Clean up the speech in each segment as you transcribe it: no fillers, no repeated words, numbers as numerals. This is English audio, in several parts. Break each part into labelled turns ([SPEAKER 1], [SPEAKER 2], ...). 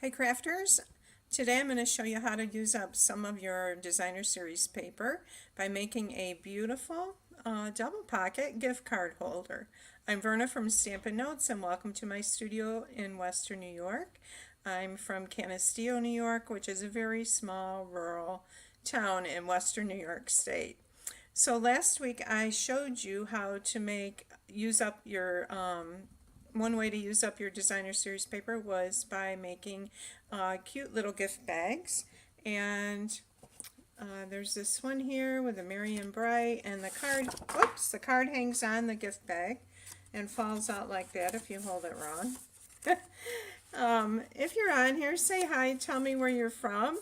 [SPEAKER 1] Hi crafters! Today I'm going to show you how to use up some of your designer series paper by making a beautiful double pocket gift card holder. I'm Verna from Stampin' Notes and welcome to my studio in Western New York. I'm from Canisteo, New York, which is a very small rural town in Western New York State. So last week I showed you how to use up your one way to use up your designer series paper was by making cute little gift bags. And there's this one here with a Merry and Bright, and the card hangs on the gift bag and falls out like that if you hold it wrong. If you're on here, say hi, tell me where you're from.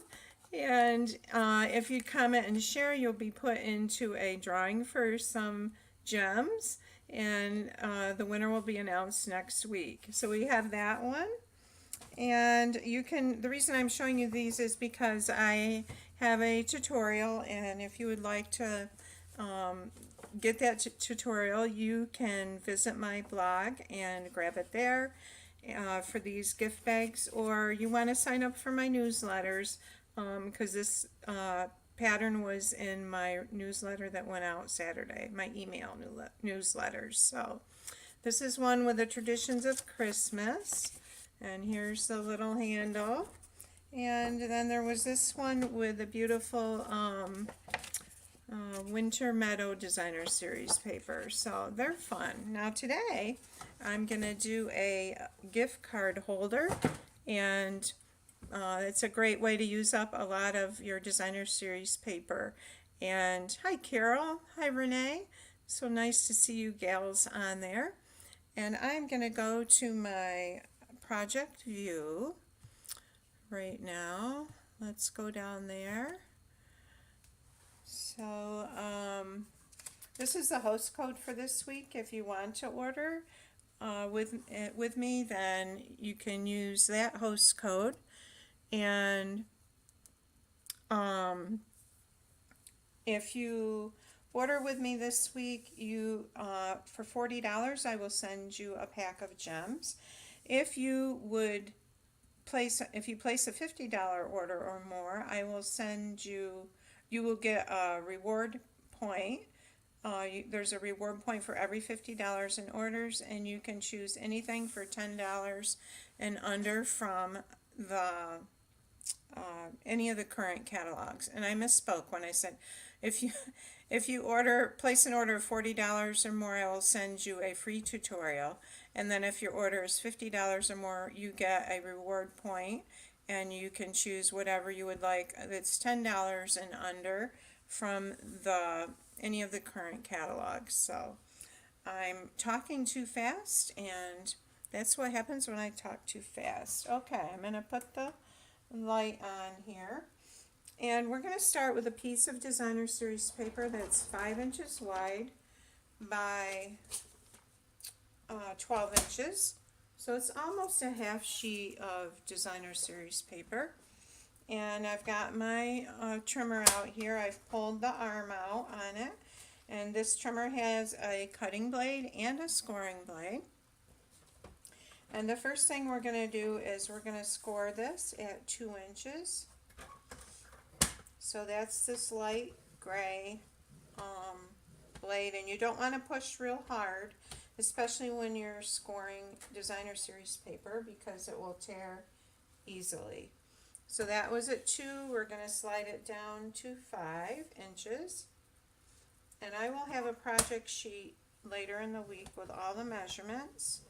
[SPEAKER 1] And if you comment and share, you'll be put into a drawing for some gems, and the winner will be announced next week. So we have that one. And the reason I'm showing you these is because I have a tutorial, and if you would like to get that tutorial, you can visit my blog and grab it there for these gift bags, or you want to sign up for my newsletters, because this pattern was in my newsletter that went out Saturday, my email newsletters. So this is one with the traditions of Christmas, and here's the little handle. And then there was this one with a beautiful Winter Meadow Designer Series paper. So they're fun. Now today I'm going to do a gift card holder, and it's a great way to use up a lot of your designer series paper. And hi Carol, hi Renee, so nice to see you gals on there. And I'm going to go to my project view right now. Let's go down there. So this is the host code for this week. If you want to order with me, then you can use that host code. And if you order with me this week, for $40 I will send you a pack of gems. If you place a $50 order or more, I will send you will get a reward point. There's a reward point for every $50 in orders, and you can choose anything for $10 and under from any of the current catalogs. And I misspoke when I said if you place an order of $40 or more, I will send you a free tutorial. And then if your order is $50 or more, you get a reward point, and you can choose whatever you would like. It's $10 and under from any of the current catalogs. So I'm talking too fast, and that's what happens when I talk too fast. Okay, I'm going to put the light on here, and we're going to start with a piece of designer series paper that's 5 inches wide by 12 inches, so it's almost a half sheet of designer series paper. And I've got my trimmer out here. I've pulled the arm out on it, and this trimmer has a cutting blade and a scoring blade. And the first thing we're going to do is we're going to score this at 2 inches. So that's this light gray blade, and you don't want to push real hard, especially when you're scoring designer series paper, because it will tear easily. So that was at 2. We're going to slide it down to 5 inches. And I will have a project sheet later in the week with all the measurements.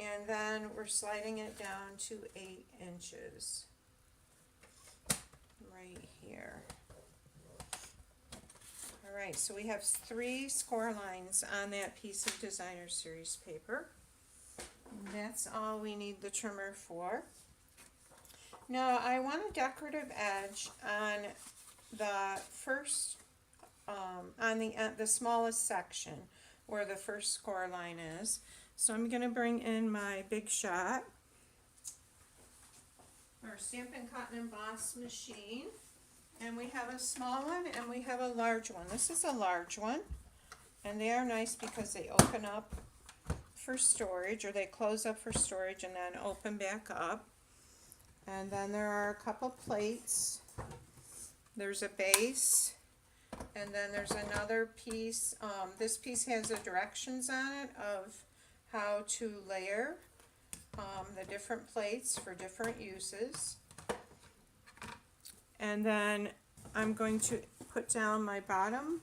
[SPEAKER 1] And then we're sliding it down to 8 inches right here. Alright, so we have 3 score lines on that piece of designer series paper. And that's all we need the trimmer for. Now I want a decorative edge on the first, on the smallest section where the first score line is. So I'm going to bring in my Big Shot, our Stampin' Cut and Emboss machine, and we have a small one and we have a large one. This is a large one, and they are nice because they open up for storage, or they close up for storage and then open back up. And then there are a couple plates. There's a base, and then there's another piece. This piece has the directions on it of how to layer the different plates for different uses. And then I'm going to put down my bottom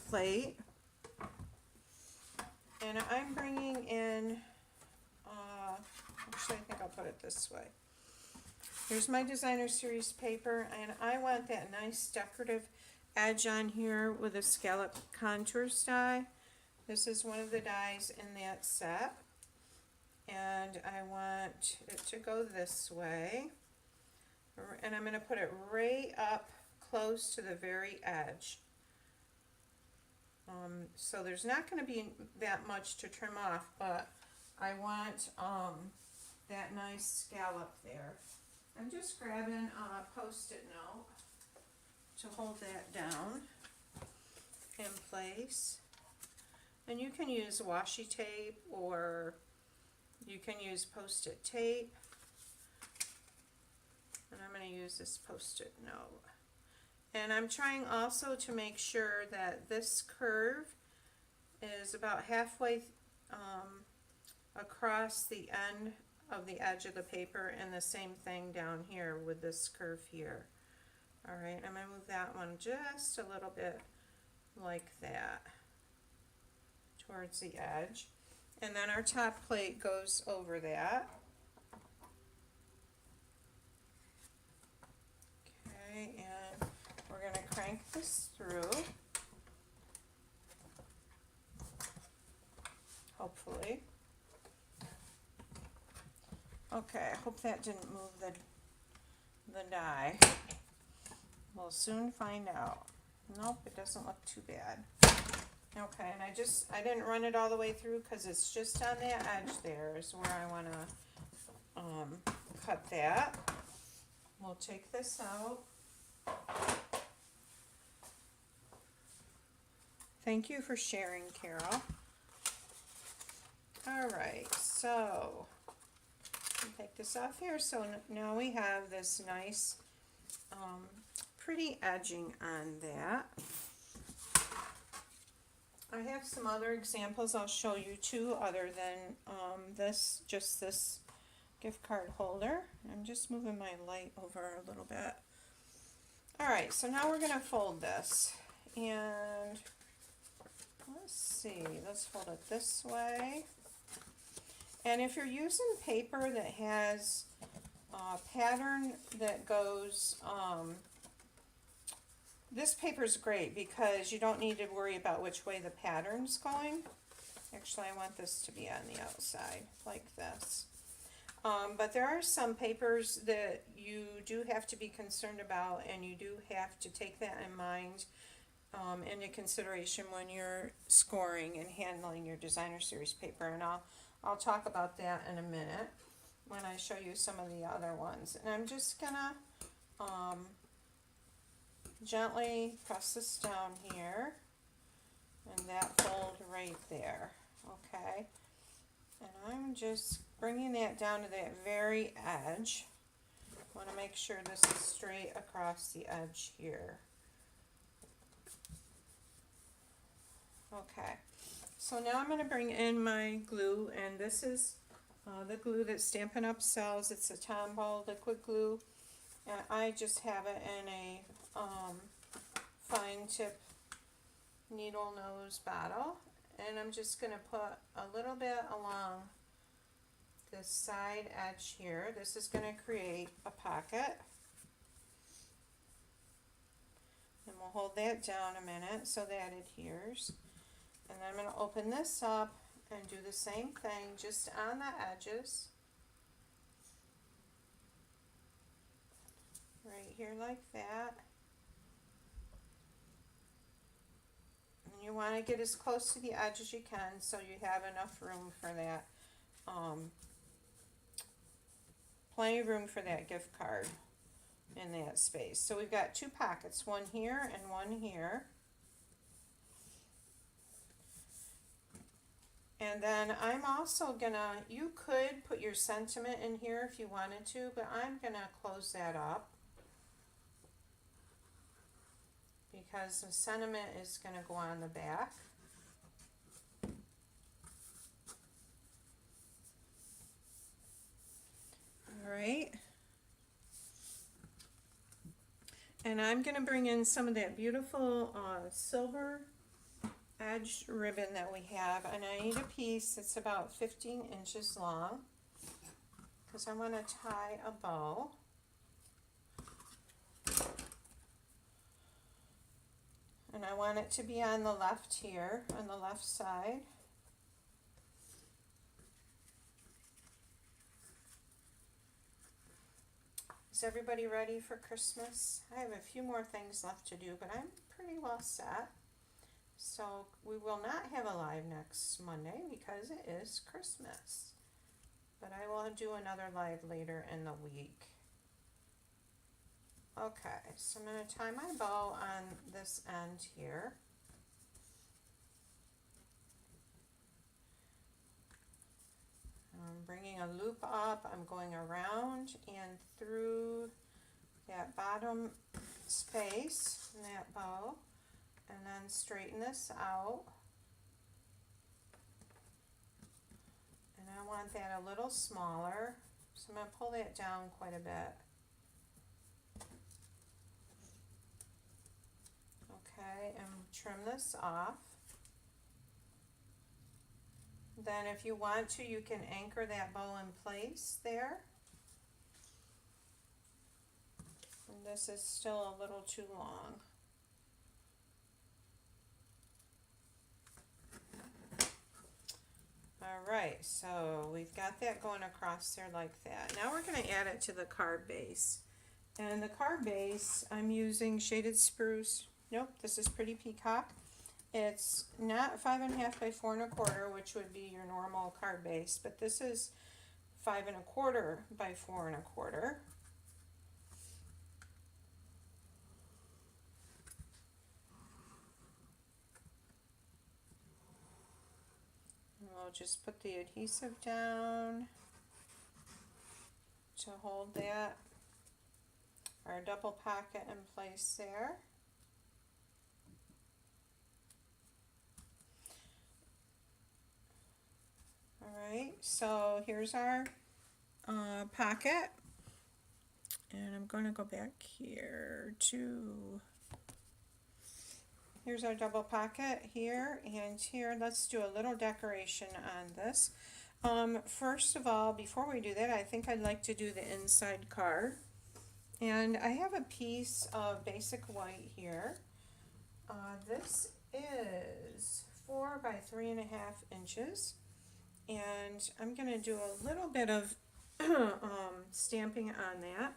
[SPEAKER 1] plate, and I'm bringing in, actually I think I'll put it this way. Here's my designer series paper, and I want that nice decorative edge on here with a scallop contours die. This is one of the dies in that set, and I want it to go this way, and I'm going to put it right up close to the very edge. So there's not going to be that much to trim off, but I want that nice scallop there. I'm just grabbing a Post-it note to hold that down in place. And you can use washi tape, or you can use Post-it tape. And I'm going to use this Post-it note. And I'm trying also to make sure that this curve is about halfway across the end of the edge of the paper, and the same thing down here with this curve here. Alright, I'm going to move that one just a little bit like that towards the edge. And then our top plate goes over that. Okay, and we're going to crank this through. Hopefully. Okay, I hope that didn't move the die. We'll soon find out. Nope, it doesn't look too bad. Okay, and I didn't run it all the way through because it's just on that edge there is where I want to cut that. We'll take this out. Thank you for sharing, Carol. Alright, so take this off here. So now we have this nice pretty edging on that. I have some other examples I'll show you too, other than just this gift card holder. I'm just moving my light over a little bit. Alright, so now we're going to fold this, and let's see, let's fold it this way. And if you're using paper that has a pattern that goes, this paper is great because you don't need to worry about which way the pattern's going. Actually, I want this to be on the outside, like this. But there are some papers that you do have to be concerned about, and you do have to take that in mind, into consideration when you're scoring and handling your designer series paper. And I'll talk about that in a minute when I show you some of the other ones. And I'm just gonna gently press this down here, and that fold right there. Okay, and I'm just bringing that down to that very edge. I want to make sure this is straight across the edge here. Okay, so now I'm going to bring in my glue, and this is the glue that Stampin' Up! Sells. It's a Tombow liquid glue, and I just have it in a fine tip needle nose bottle, and I'm just going to put a little bit along this side edge here. This is going to create a pocket, and we'll hold that down a minute so that adheres. And then I'm going to open this up and do the same thing just on the edges, right here like that. And you want to get as close to the edge as you can so you have enough room for that, plenty of room for that gift card in that space. So we've got two pockets, one here and one here. And then I'm also gonna, you could put your sentiment in here if you wanted to, but I'm gonna close that up because the sentiment is gonna go on the back. All right. And I'm gonna bring in some of that beautiful silver edged ribbon that we have, and I need a piece that's about 15 inches long because I want to tie a bow. And I want it to be on the left here, on the left side. Is everybody ready for Christmas? I have a few more things left to do, but I'm pretty well set. So we will not have a live next Monday because it is Christmas. But I will do another live later in the week. Okay, so I'm going to tie my bow on this end here. I'm bringing a loop up, I'm going around and through that bottom space in that bow, and then straighten this out. And I want that a little smaller, so I'm going to pull that down quite a bit. Okay, and trim this off. Then if you want to, you can anchor that bow in place there. And this is still a little too long. Alright, so we've got that going across there like that. Now we're going to add it to the card base. And the card base, I'm using Shaded Spruce. Nope, this is Pretty Peacock. It's not 5.5 by 4 1/4, which would be your normal card base, but this is 5 1/4 by 4 1/4. And we'll just put the adhesive down to hold that, our double pocket in place there. Alright, so here's our pocket, and I'm going to go back here to, here's our double pocket here, and here, let's do a little decoration on this. First of all, before we do that, I think I'd like to do the inside card. And I have a piece of basic white here. This is 4 by 3.5 inches. And I'm going to do a little bit of stamping on that.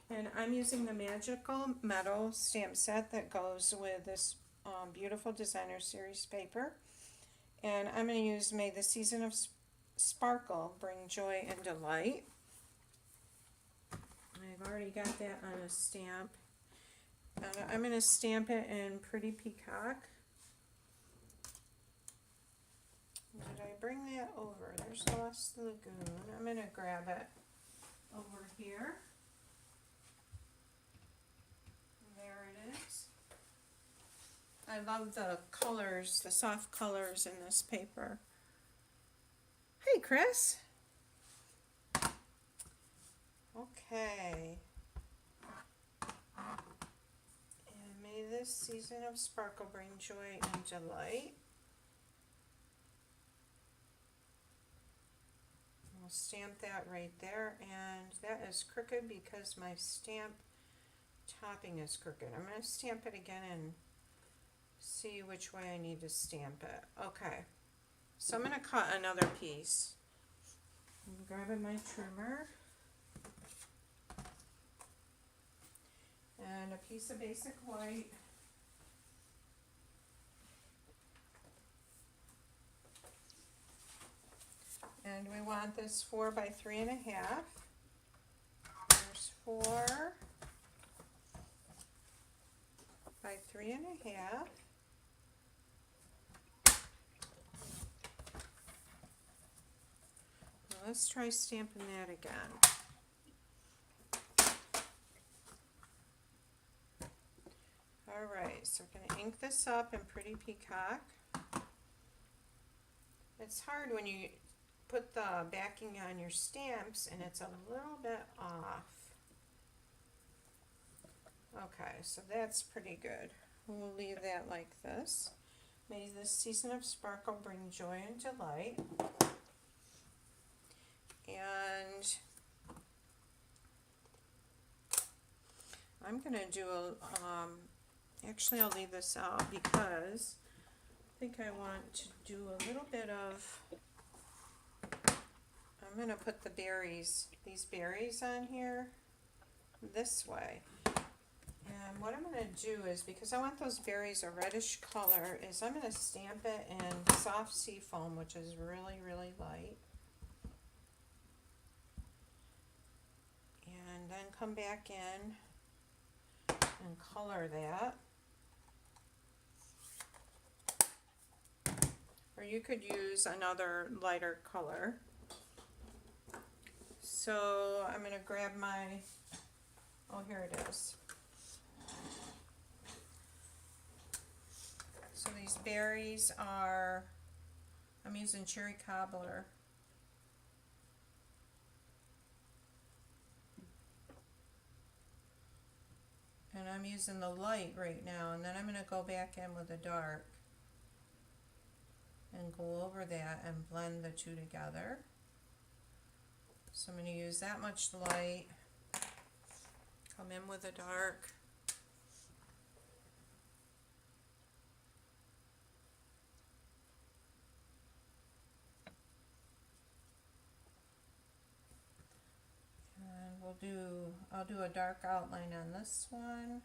[SPEAKER 1] And I'm using the Magical Metal stamp set that goes with this beautiful Designer Series paper. And I'm going to use May the Season of Sparkle Bring Joy and Delight. I've already got that on a stamp. I'm going to stamp it in Pretty Peacock. Did I bring that over? There's Lost Lagoon. I'm going to grab it over here. There it is. I love the colors, the soft colors in this paper. Hey, Chris. Okay. And may this season of sparkle bring joy and delight. We'll stamp that right there, and that is crooked because my stamp topping is crooked. I'm going to stamp it again and see which way I need to stamp it. Okay, so I'm going to cut another piece. I'm grabbing my trimmer and a piece of basic white. And we want this 4 by 3.5. There's 4 by 3.5. let's try stamping that again. Alright, so we're going to ink this up in Pretty Peacock. It's hard when you put the backing on your stamps and it's a little bit off. Okay, so that's pretty good. We'll leave that like this. May this season of sparkle bring joy and delight. And I'm going to do a, actually I'll leave this out because I think I want to do a little bit of, I'm going to put the berries, these berries on here this way. And what I'm going to do is, because I want those berries a reddish color, is I'm going to stamp it in soft sea foam, which is really, really light. And then come back in and color that. Or you could use another lighter color. So I'm going to grab my, oh here it is. So these berries are, I'm using cherry cobbler. And I'm using the light right now, and then I'm going to go back in with the dark and go over that and blend the two together. So I'm going to use that much light, come in with the dark. I'll do a dark outline on this one.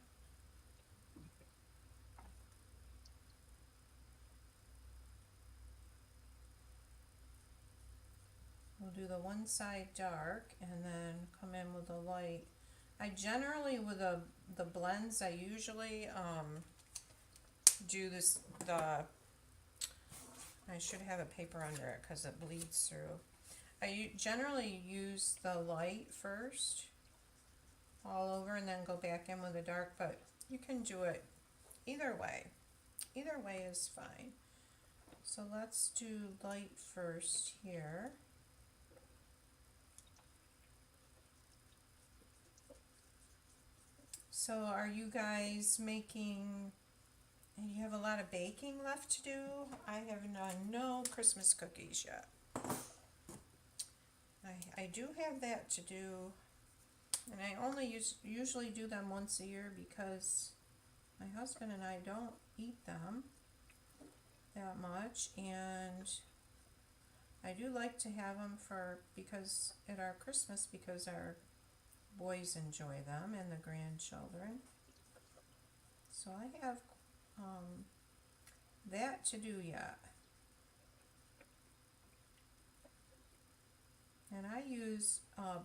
[SPEAKER 1] We'll do the one side dark and then come in with the light. I generally, with the blends, I usually do this, I should have a paper under it because it bleeds through. I generally use the light first all over and then go back in with the dark, but you can do it either way. Either way is fine. So let's do light first here. So are you guys making, and you have a lot of baking left to do? I have no Christmas cookies yet. I do have that to do, and I only usually do them once a year because my husband and I don't eat them that much, and I do like to have them because at our Christmas, because our boys enjoy them and the grandchildren. So I have that to do yet. And I use a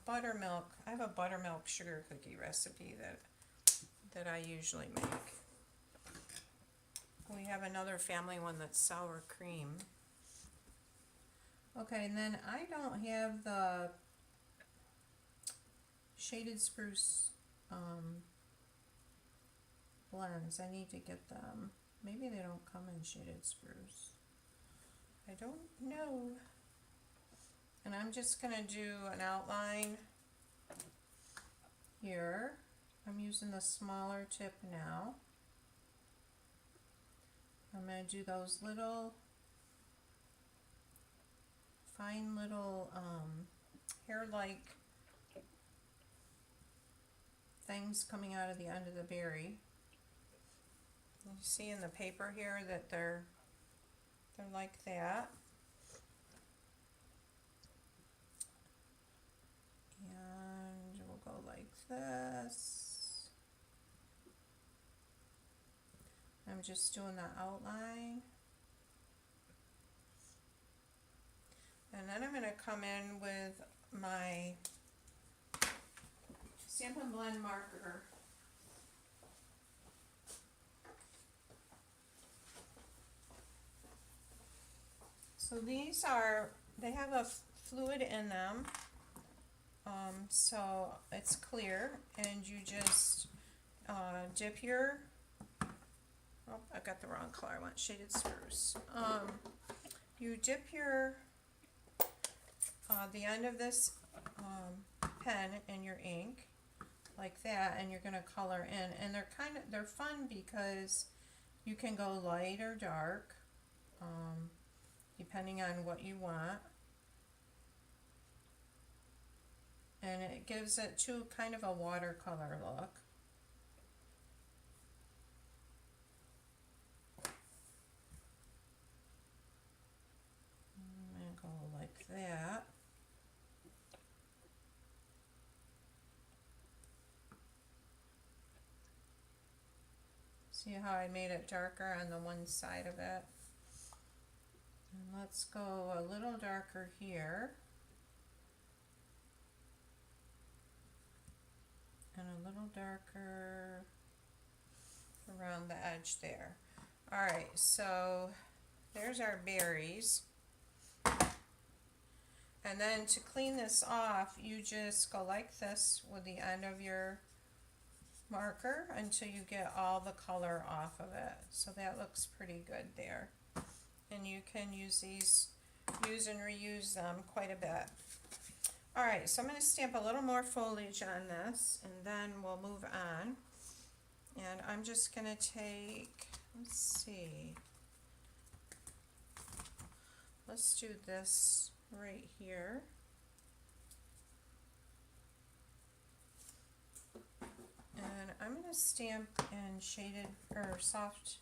[SPEAKER 1] buttermilk. I have a buttermilk sugar cookie recipe that I usually make. We have another family one that's sour cream. Okay, and then I don't have the shaded spruce blends. I need to get them. Maybe they don't come in shaded spruce. I don't know. And I'm just going to do an outline here. I'm using the smaller tip now. I'm going to do those little, fine little hair-like things coming out of the end of the berry. You see in the paper here that they're like that. And we'll go like this. I'm just doing the outline. And then I'm going to come in with my Stampin' Blend marker. So these are, they have a fluid in them, so it's clear, and you just dip your, oh, I got the wrong color, I want shaded spruce. You dip your, the end of this pen in your ink, like that, and you're gonna color in, and they're fun because you can go light or dark, depending on what you want. And it gives it to kind of a watercolor look. I'm gonna go like that. See how I made it darker on the one side of it? And let's go a little darker here. And a little darker around the edge there. Alright, so there's our berries. And then to clean this off, you just go like this with the end of your marker until you get all the color off of it. So that looks pretty good there. And you can use these, use and reuse them quite a bit. Alright, so I'm going to stamp a little more foliage on this, and then we'll move on. And I'm just going to take, let's see, let's do this right here. And I'm going to stamp in shaded or soft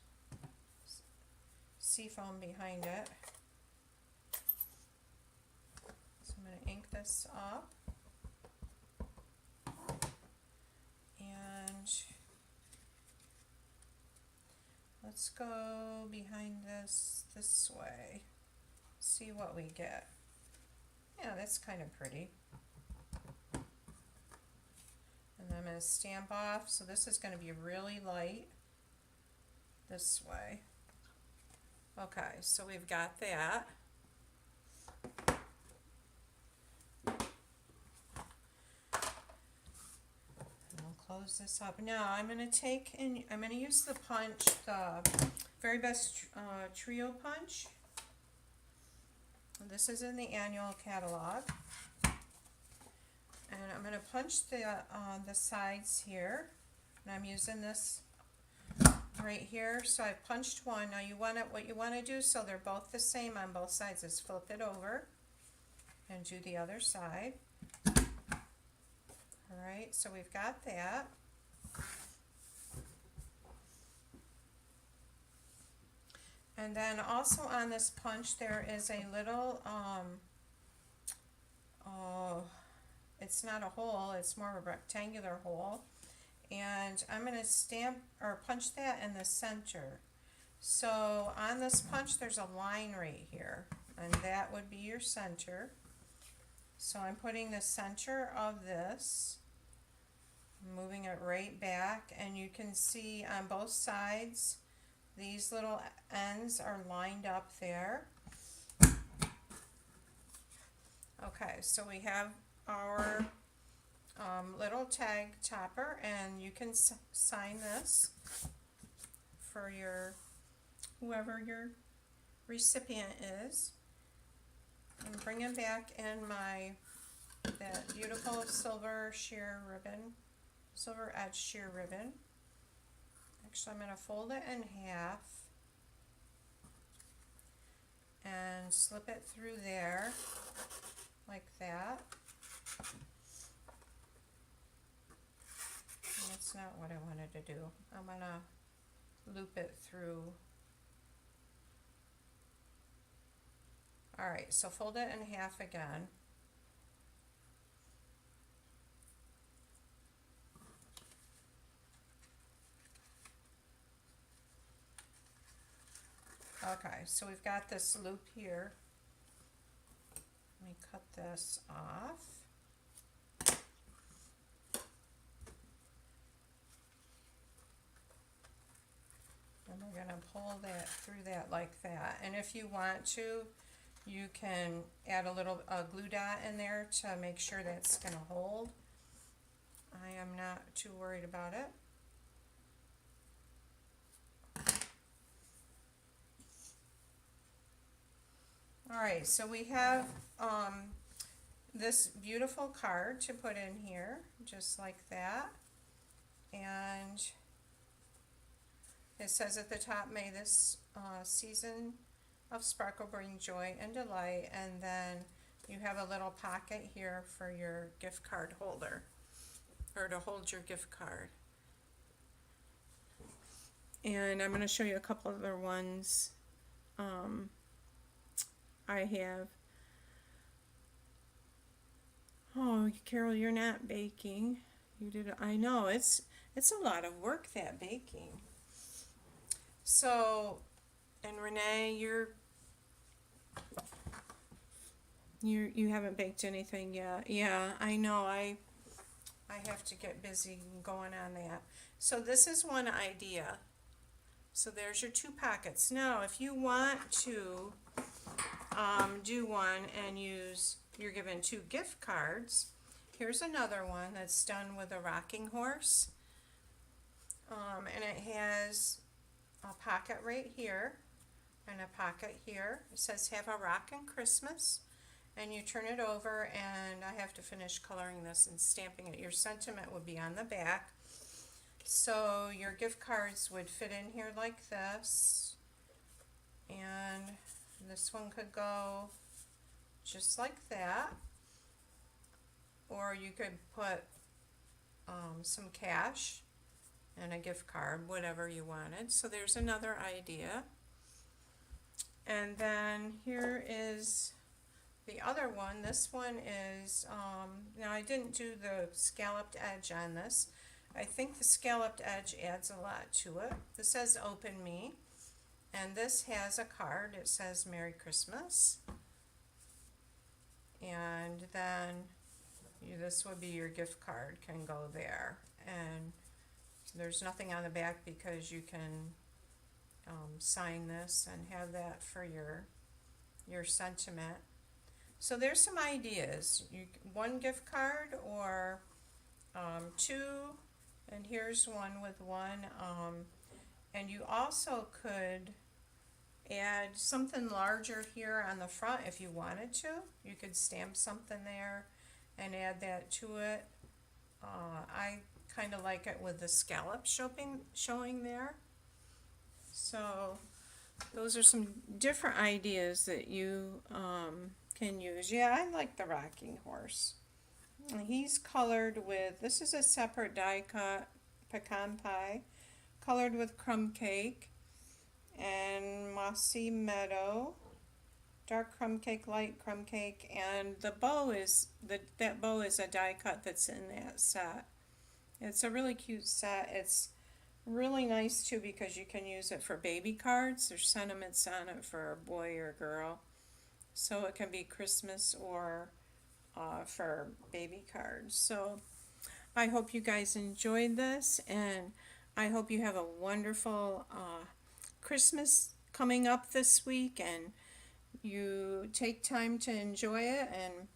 [SPEAKER 1] seafoam behind it. So I'm going to ink this up. And let's go behind this way. See what we get. Yeah, that's kind of pretty. And I'm going to stamp off, so this is going to be really light this way. Okay, so we've got that. And I'll close this up. Now I'm going to take and I'm going to use the punch, the Very Best Trio punch. This is in the annual catalog. And I'm going to punch the sides here, and I'm using this right here. So I punched one. Now what you want to do, so they're both the same on both sides, is flip it over and do the other side. All right, so we've got that. And then also on this punch there is a little it's not a hole, it's more of a rectangular hole, and I'm going to stamp or punch that in the center. So on this punch there's a line right here, and that would be your center. So I'm putting the center of this, moving it right back, and you can see on both sides these little ends are lined up there. Okay, so we have our little tag topper, and you can sign this for your whoever your recipient is. And bring it back in that beautiful silver sheer ribbon, silver edge sheer ribbon. Actually, I'm going to fold it in half and slip it through there like that. And that's not what I wanted to do. I'm going to loop it through. Alright, so fold it in half again. Okay, so we've got this loop here. Let me cut this off. And we're going to pull that through that like that. And if you want to, You can add a little glue dot in there to make sure that's going to hold. I am not too worried about it. Alright, so we have this beautiful card to put in here, just like that. And it says at the top, may this season of sparkle bring joy and delight. And then you have a little pocket here for your gift card holder, or to hold your gift card. And I'm going to show you a couple other ones I have. Oh, Carol, you're not baking. You did. I know it's a lot of work, that baking. So, and Renee, you haven't baked anything yet. Yeah, I know. I have to get busy going on that. So this is one idea. So there's your two pockets. Now, if you want to do one and you're given two gift cards. Here's another one that's done with a rocking horse. And it has a pocket right here and a pocket here. It says have a rockin' Christmas. And you turn it over, and I have to finish coloring this and stamping it. Your sentiment would be on the back. So your gift cards would fit in here like this. And this one could go just like that, or you could put some cash and a gift card, whatever you wanted. So there's another idea. And then here is the other one. This one is, now I didn't do the scalloped edge on this. I think the scalloped edge adds a lot to it. This says open me. And this has a card. It says Merry Christmas. And then this would be your gift card, can go there. And there's nothing on the back because you can sign this and have that for your sentiment. So there's some ideas. One gift card or two, and here's one with one. And you also could add something larger here on the front if you wanted to. You could stamp something there and add that to it. I kind of like it with the scallop showing there. So those are some different ideas that you can use. Yeah, I like the rocking horse. He's colored with, this is a separate die cut pecan pie, colored with crumb cake and mossy meadow, dark crumb cake, light crumb cake, and the bow is that bow is a die cut that's in that set. It's a really cute set. It's really nice too because you can use it for baby cards. There's sentiments on it for a boy or girl, so it can be Christmas or for baby cards. So I hope you guys enjoyed this, and I hope you have a wonderful Christmas coming up this week, and you take time to enjoy it. And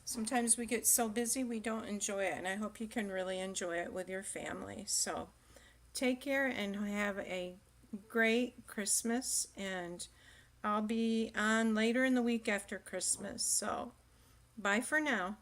[SPEAKER 1] sometimes we get so busy we don't enjoy it, and I hope you can really enjoy it with your family. So take care and have a great Christmas, and I'll be on later in the week after Christmas. So bye for now.